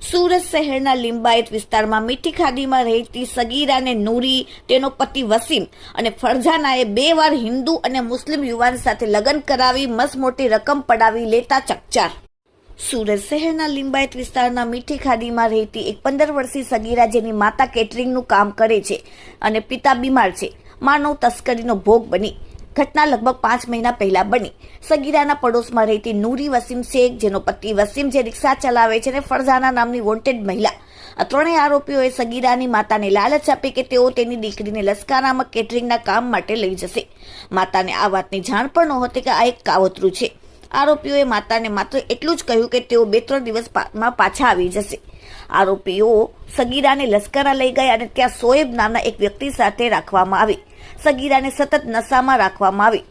સુરત શહેરના લિંબાયત વિસ્તારમાં મીઠી ખાડીમાં રહેતી સગીરાને નૂરી, તેનો પતિ વસીમ અને ફરજાનાએ 2 વાર હિન્દુ અને મુસ્લિમ યુવાન સાથે લગ્ન કરાવી મસમોટી રકમ પડાવી લેતા ચકચાર। સુરત શહેરના લિંબાયત વિસ્તારના મીઠી ખાડીમાં રહેતી એક 15 વર્ષીય સગીરા, જેની માતા કેટરિંગનું કામ કરે છે અને પિતા બીમાર છે, માનવ તસ્કરીનો ભોગ બની। ઘટના લગભગ 5 મહિના પહેલા બની। સગીરાના પડોશમાં રહેતી નૂરી વસીમ શેખ, જેનો પતિ વસીમ જે રિક્ષા ચલાવે છે, અને ફરજાના નામની વોન્ટેડ મહિલા, આ ત્રણેય આરોપીઓએ સગીરાની માતાને લાલચ આપી કે તેઓ તેની દીકરીને લશ્કરામાં કેટરિંગના કામ માટે લઈ જશે। માતાને આ વાતની જાણ પણ નહોતી કે આ એક કાવતરું છે। આરોપીઓએ માતાને માત્ર એટલું જ કહ્યું કે તેઓ 2-3 દિવસમાં પાછા આવી જશે। આરોપીઓ સગીરાને લશ્કરા લઈ ગયા અને ત્યાં શોએબ નામના એક વ્યક્તિ સાથે રાખવામાં આવી। સગીરાને સતત નશામાં રાખવામાં આવી।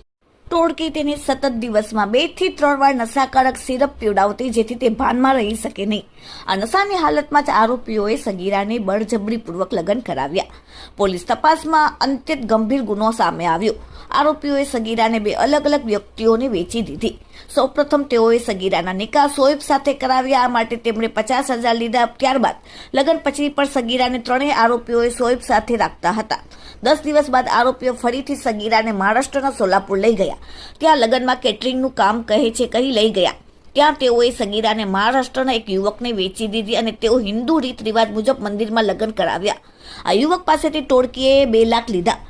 ટોળકી તેને સતત દિવસમાં 2 થી 3 વાર નશાકારક સિરપ પીવડાવતી, જેથી તે ભાનમાં રહી શકે નહીં। આ નશાની હાલતમાં જ આરોપીઓએ સગીરાને બળજબરીપૂર્વક લગ્ન કરાવ્યા। પોલીસ તપાસમાં અત્યંત ગંભીર ગુનો સામે આવ્યો। આરોપીઓએ સગીરાને 2 અલગ અલગ વ્યક્તિઓને વેચી દીધી। સૌપ્રથમ તેઓએ સગીરાના નિકાહ શોએબ સાથે કરાવ્યા, આ માટે તેમણે 50,000 લીધા। ત્યારબાદ લગ્ન પછી પણ સગીરાને ત્રણેય આરોપીઓએ શોએબ સાથે રાખતા હતા। 10 દિવસ બાદ આરોપીઓ ફરીથી સગીરાને મહારાષ્ટ્રના સોલાપુર લઈ ગયા। ત્યાં લગ્નમાં કેટરિંગનું કામ કહી લઈ ગયા। ત્યાં તેઓએ સગીરાને મહારાષ્ટ્રના એક યુવકને વેચી દીધી અને તેઓ હિન્દુ રીત રિવાજ મુજબ મંદિરમાં લગ્ન કરાવ્યા। આ યુવક પાસેથી ટોળકીએ 2 લાખ લીધા।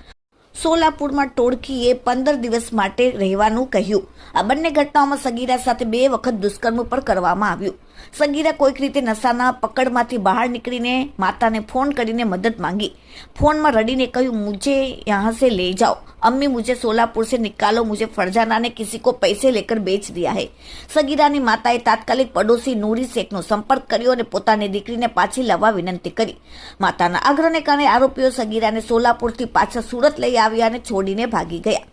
સોલાપુરમાં ટોળકીએ 15 દિવસ માટે રહેવાનું કહ્યું। આ બંને ઘટનાઓમાં સગીરા સાથે 2 વખત દુષ્કર્મ પણ કરવામાં આવ્યું। સગીરા કોઈક રીતે નશાના પકડમાંથી બહાર નીકળીને માતાને ફોન કરીને મદદ માંગી। ફોનમાં રડીને કહ્યું, મુझे यहाँ से ले जाओ, अम्मी मुझे सोलापुर से निकालो, मुझे फरजाना ने किसी को पैसे लेकर बेच दिया है। સગીરાની માતાએ તાત્કાલિક પડોશી નૂરી શેખનો સંપર્ક કર્યો અને પોતાની દીકરીને પાછી લાવવા વિનંતી કરી। માતાના આગ્રહને કારણે આરોપીઓ સગીરાને સોલાપુરથી પાછા સુરત લઈ આવ્યા અને છોડીને ભાગી ગયા।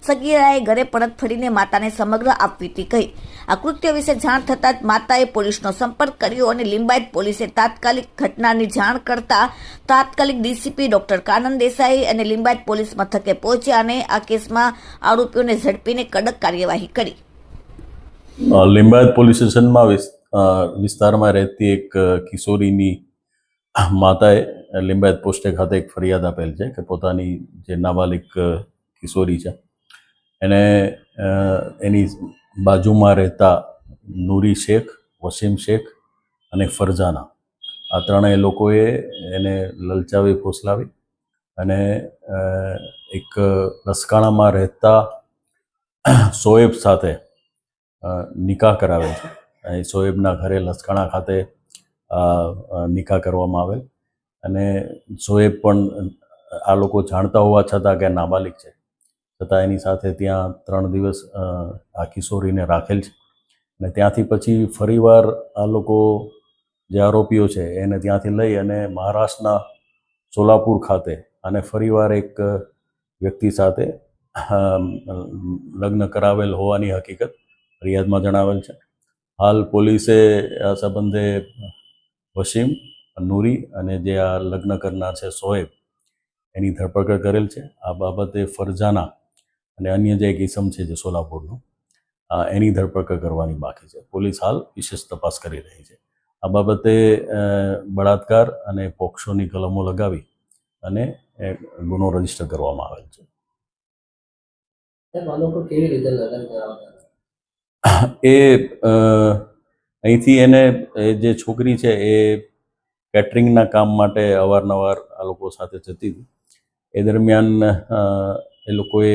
સગીરાએ ઘરે પરત ફરીને માતાને સમગ્ર આપવીતી કહી। આ કૃત્ય વિશે જાણ થતાં જ માતાએ પોલીસનો સંપર્ક કર્યો અને લિંબાયત પોલીસે તાત્કાલિક ઘટનાની જાણ કરતા તાત્કાલિક ડીસીપી ડોક્ટર કાનન દેસાઈ અને લિંબાયત પોલીસ મથકે પહોંચ્યા અને આ કેસમાં આરોપીઓને ઝડપીને કડક કાર્યવાહી કરી। લિંબાયત પોલીસ સ્ટેશનમાં વિસ્તારમાં રહેતી એક કિશોરીની માતાએ લિંબાયત પોસ્ટે ખાતે એક ફરિયાદ આપેલ છે કે પોતાની જે નાબાલિગ કિશોરી છે એને એની બાજુમાં રહેતા નૂરી શેખ, વસીમ શેખ અને ફરજાના, આ ત્રણેય લોકોએ એને લલચાવી ફોસલાવી અને એક લસકાણામાં રહેતા શોએબ સાથે નિકાહ કરાવે છે। અહીં શોએબના ઘરે લસકાણા ખાતે નિકાહ કરવામાં આવેલ અને શોએબ પણ આ લોકો જાણતા હોવા છતાં કે નાબાલિગ છે, છતાં એની સાથે ત્યાં 3 દિવસ આ કિશોરીને રાખેલ છે અને ત્યાંથી પછી ફરીવાર આ લોકો જે આરોપીઓ છે એને ત્યાંથી લઈ અને મહારાષ્ટ્રના સોલાપુર ખાતે અને ફરીવાર એક વ્યક્તિ સાથે લગ્ન કરાવેલ હોવાની હકીકત ફરિયાદમાં જણાવેલ છે। હાલ પોલીસે આ સંબંધે વસીમ, નૂરી અને જે આ લગ્ન કરનાર છે શોએબ, એની ધરપકડ કરેલ છે। આ બાબતે ફરજાના અને અન્ય જે એક ઇસમ છે જે સોલાપુરનું, એની ધરપકડ કરવાની બાકી છે। પોલીસ હાલ વિશેષ તપાસ કરી રહી છે। આ બાબતે બળાત્કાર અને પોક્સોની કલમો લગાવી અને ગુનો રજીસ્ટર કરવામાં આવેલ છે। એ અહીંથી એને જે છોકરી છે એ કેટરિંગના કામ માટે અવારનવાર આ લોકો સાથે જતી હતી। એ દરમિયાન એ લોકોએ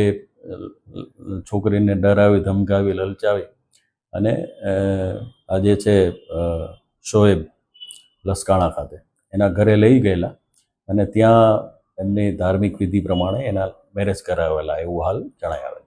છોકરીને ડરાવી, ધમકાવી, લલચાવી અને આ જે છે શોએબ લસકાણા ખાતે એના ઘરે લઈ ગયેલા અને ત્યાં એમની ધાર્મિક વિધિ પ્રમાણે એના મેરેજ કરાવેલા એવું હાલ જણાય આવે છે।